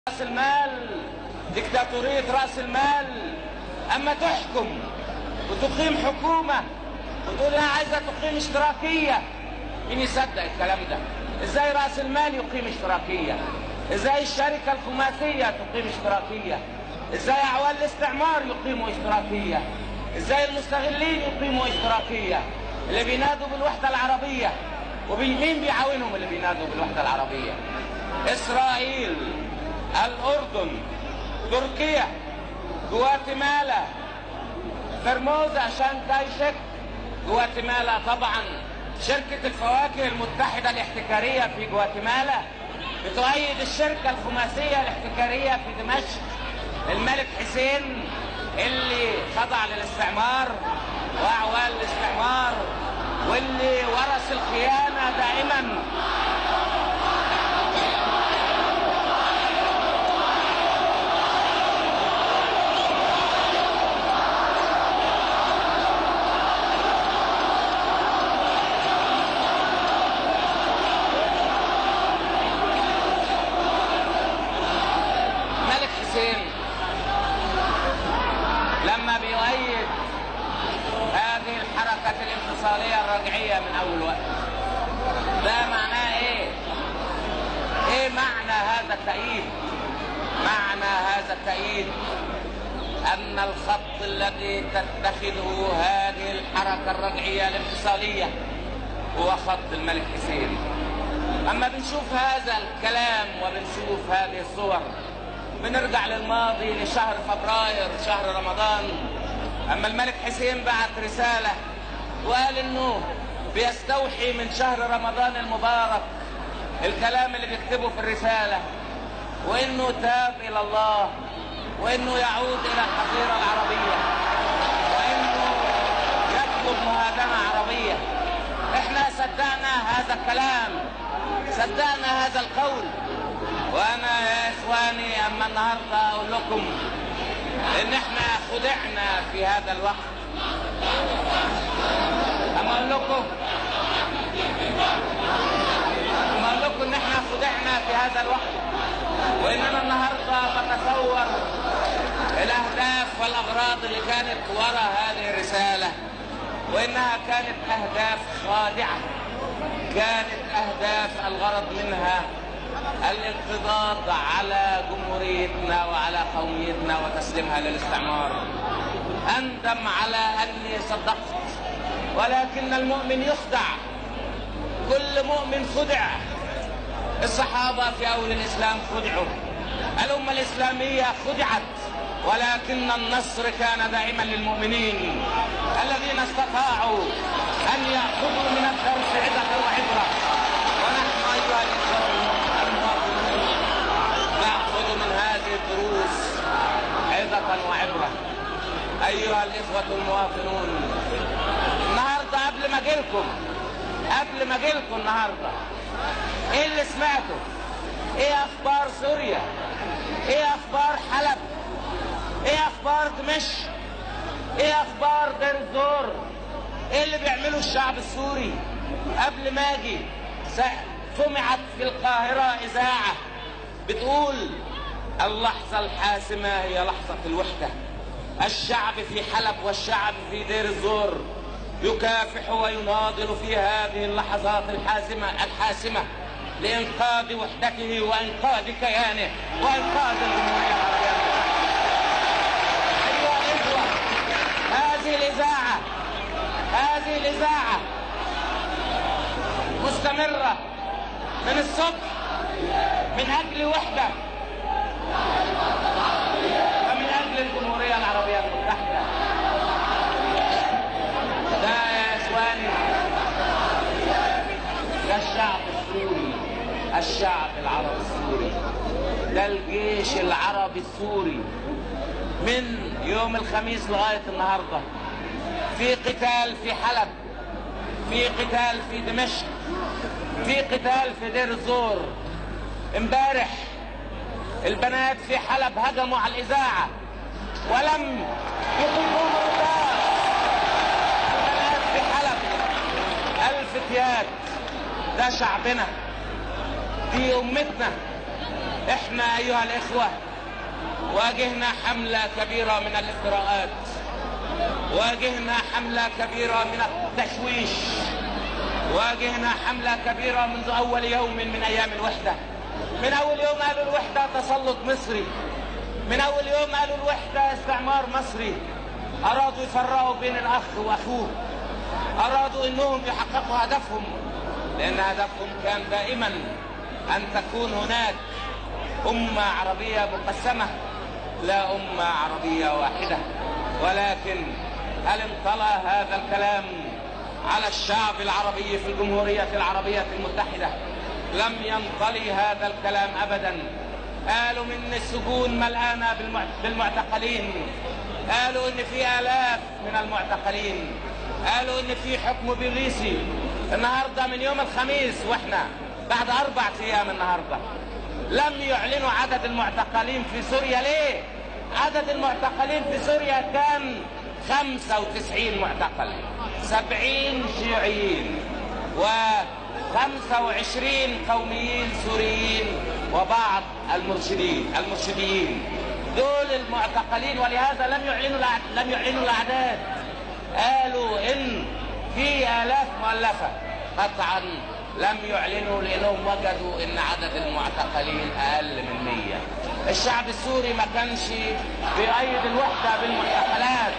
رأس المال، ديكتاتورية رأس المال. أما تحكم وتقيم حكومة وتقول أنا عايزة تقيم اشتراكية، مين يصدق الكلام ده؟ إزاي رأس المال يقيم اشتراكية؟ إزاي الشركة الخماسية تقيم اشتراكية؟ إزاي أعوان الاستعمار يقيموا اشتراكية؟ إزاي المستغلين يقيموا اشتراكية؟ اللي بينادوا بالوحدة العربية، ومين بيعاونهم اللي بينادوا بالوحدة العربية؟ إسرائيل، الأردن، تركيا، جواتيمالا، فرموزا، شانغهاي شيك. جواتيمالا طبعا شركة الفواكه المتحدة الاحتكارية في جواتيمالا بتؤيد الشركة الخماسية الاحتكارية في دمشق. الملك حسين اللي خضع للاستعمار وأعوان الاستعمار واللي ورث الخيانة دائما. لما بيؤيد هذه الحركة الانفصالية الرجعية من أول وقت، ده معناه إيه؟ إيه معنى هذا التأييد؟ معنى هذا التأييد أن الخط الذي تتخذه هذه الحركة الرجعية الانفصالية هو خط الملك حسين. أما بنشوف هذا الكلام وبنشوف هذه الصور، بنرجع للماضي لشهر فبراير، شهر رمضان، أما الملك حسين بعت رسالة وقال إنه بيستوحي من شهر رمضان المبارك الكلام اللي بيكتبه في الرسالة، وإنه تاب إلى الله، وإنه يعود إلى الحظيرة العربية، وإنه يطلب مهادنة عربية. إحنا صدقنا هذا الكلام، صدقنا هذا القول. وانا يا اخواني اما النهارده اقول لكم ان احنا خدعنا في هذا الوقت، اما اقول لكم ان احنا خدعنا في هذا الوقت، واننا النهارده بتصور الاهداف والاغراض اللي كانت وراء هذه الرساله، وانها كانت اهداف خادعه، كانت اهداف الغرض منها الانقضاض على جمهوريتنا وعلى قوميتنا وتسليمها للاستعمار. أندم على أني صدقت، ولكن المؤمن يخدع، كل مؤمن خدع. الصحابة في أول الإسلام خدعوا، الأمة الإسلامية خدعت، ولكن النصر كان دائما للمؤمنين الذين استطاعوا أن يأخذوا من الدرس عظة وعبرة. ونحن أيها الإخوة نأخذ من هذه الدروس عظة وعبرة. أيها الإخوة المواطنون، النهاردة قبل ما أجيلكم النهاردة، إيه اللي سمعته؟ إيه أخبار سوريا؟ إيه أخبار حلب؟ إيه أخبار دمشق؟ إيه أخبار دير الزور؟ إيه اللي بيعمله الشعب السوري؟ قبل ما أجي سمعت في القاهرة إذاعة بتقول اللحظة الحاسمة هي لحظة الوحدة. الشعب في حلب والشعب في دير الزور يكافح ويناضل في هذه اللحظات الحاسمة لإنقاذ وحدته وإنقاذ كيانه وإنقاذ الجمهورية العربية. أيها الإخوة، هذه الإذاعة مستمرة من الصبح من أجل وحدة ومن أجل الجمهورية العربية المتحدة. ده يا إخواني ده الشعب السوري، الشعب العربي السوري، ده الجيش العربي السوري من يوم الخميس لغاية النهاردة في قتال في حلب، في قتال في دمشق، في قتال في دير الزور. امبارح البنات في حلب هجموا على الإذاعة ولم يطلبوهم الرصاص. البنات في حلب الفتيات، ده شعبنا، دي أمتنا، احنا ايها الاخوة واجهنا حملة كبيرة من الافتراءات، واجهنا حملة كبيرة من التشويش، واجهنا حملة كبيرة منذ اول يوم من ايام الوحدة. من اول يوم قالوا الوحدة تسلط مصري، من اول يوم قالوا الوحدة استعمار مصري، ارادوا يفرقوا بين الاخ واخوه، ارادوا انهم يحققوا هدفهم، لان هدفهم كان دائما ان تكون هناك امة عربية مقسمة لا امة عربية واحدة. ولكن هل انطلى هذا الكلام على الشعب العربي في الجمهورية العربية المتحدة؟ لم ينطلي هذا الكلام ابدا. قالوا ان السجون ملآنة بالمعتقلين، قالوا ان في آلاف من المعتقلين، قالوا ان في حكم بوليسي. النهارده من يوم الخميس واحنا بعد 4 ايام النهارده لم يعلنوا عدد المعتقلين في سوريا. ليه؟ عدد المعتقلين في سوريا كان 95 معتقل، 70 شيوعيين و25 قوميين سوريين وبعض المرشديين. دول المعتقلين، ولهذا لم يعلنوا الاعداد. قالوا ان في آلاف مؤلفة، قطعا لم يعلنوا لانهم وجدوا ان عدد المعتقلين اقل من 100. الشعب السوري ما كانش بيأيد الوحدة بالمعتقلات،